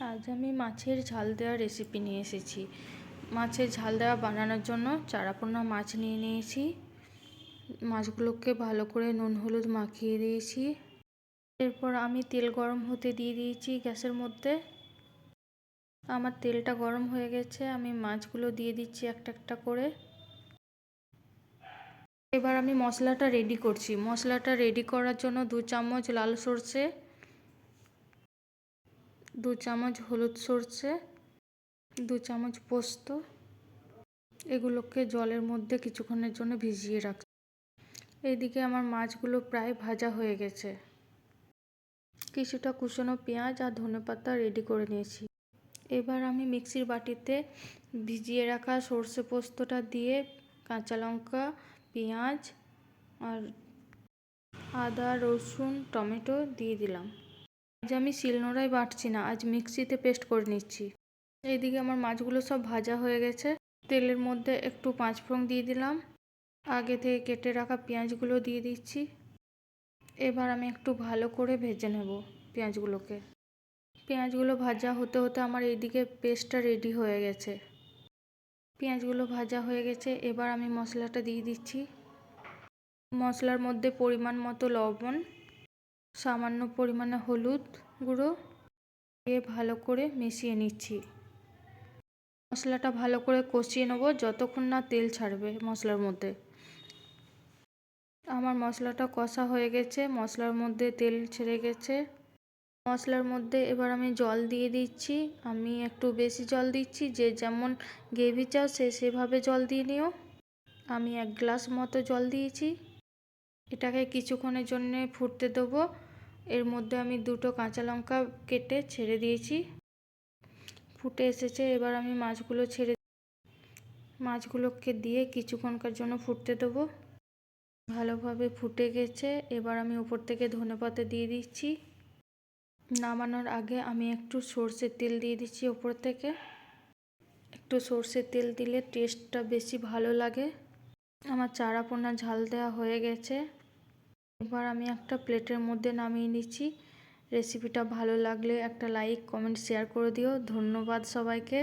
আজ আমি মাছের ঝাল দেওয়া রেসিপি নিয়ে এসেছি। মাছের ঝাল দেওয়া বানানোর জন্য চারাপোনা মাছ নিয়ে নিয়েছি। মাছগুলোকে ভালো করে নুন হলুদ মাখিয়ে দিয়েছি। এরপর আমি তেল গরম হতে দিয়ে দিয়েছি গ্যাসের মধ্যে। আমার তেলটা গরম হয়ে গেছে, আমি মাছগুলো দিয়ে দিচ্ছি একটা একটা করে। এবার আমি মশলাটা রেডি করছি। মশলাটা রেডি করার জন্য 2 চামচ লাল সর্ষে, 2 চামচ হলুদ সর্ষে, 2 চামচ পোস্ত, এগুলোকে জলের মধ্যে কিছুক্ষণের জন্য ভিজিয়ে রাখছি। এইদিকে আমার মাছগুলো প্রায় ভাজা হয়ে গেছে। কিছুটা কুচনো পেঁয়াজ আর ধনেপাতা রেডি করে নিয়েছি। এবার আমি মিক্সির বাটিতে ভিজিয়ে রাখা সর্ষে পোস্তটা দিয়ে কাঁচা লঙ্কা, পেঁয়াজ আর আদা রসুন টমেটো দিয়ে দিলাম। আজ আমি শিলনোড়ায় বাটছি না, আজ মিক্সিতে পেস্ট করে নিচ্ছি। এইদিকে আমার মাছগুলো সব ভাজা হয়ে গেছে। তেলের মধ্যে একটু পাঁচফোড়ন দিয়ে দিলাম। আগে থেকে কেটে রাখা পেঁয়াজগুলো দিয়ে দিচ্ছি। এবার আমি একটু ভালো করে ভেজে নেব পেঁয়াজগুলোকে। পেঁয়াজগুলো ভাজা হতে হতে আমার এইদিকে পেস্টটা রেডি হয়ে গেছে। পেঁয়াজগুলো ভাজা হয়ে গেছে, এবার আমি মশলাটা দিয়ে দিচ্ছি। মশলার মধ্যে পরিমাণ মতো লবণ, সামান্য পরিমাণে হলুদ গুঁড়ো দিয়ে ভালো করে মিশিয়ে নিচ্ছি। মশলাটা ভালো করে কষিয়ে নেব যতক্ষণ না তেল ছাড়বে মশলার মধ্যে। আমার মশলাটা কষা হয়ে গেছে, মশলার মধ্যে তেল ছেড়ে গেছে। মশলার মধ্যে এবার আমি জল দিয়ে দিচ্ছি। আমি একটু বেশি জল দিচ্ছি, যে যেমন গ্রেভি চাও সেভাবে জল দিয়ে নিও। আমি 1 গ্লাস মতো জল দিয়েছি। এটাকে কিছুক্ষণের জন্য ফুটতে দেবো। এর মধ্যে আমি 2টো কাঁচা লঙ্কা কেটে ছেড়ে দিয়েছি। ফুটে এসেছে, এবার আমি মাছগুলোকে দিয়ে কিছুক্ষণকার জন্য ফুটতে দেবো। ভালোভাবে ফুটে গেছে, এবার আমি উপর থেকে ধনেপাতা দিয়ে দিচ্ছি। নামানোর আগে আমি একটু সর্ষের তেল দিয়ে দিচ্ছি উপর থেকে। একটু সর্ষের তেল দিলে টেস্টটা বেশি ভালো লাগে। আমার চারাপোনা ঝাল দেওয়া হয়ে গেছে। এবার আমি একটা প্লেটের মধ্যে নামিয়ে নিচ্ছি। রেসিপিটা ভালো লাগলে একটা লাইক কমেন্ট শেয়ার করে দিও। ধন্যবাদ সবাইকে।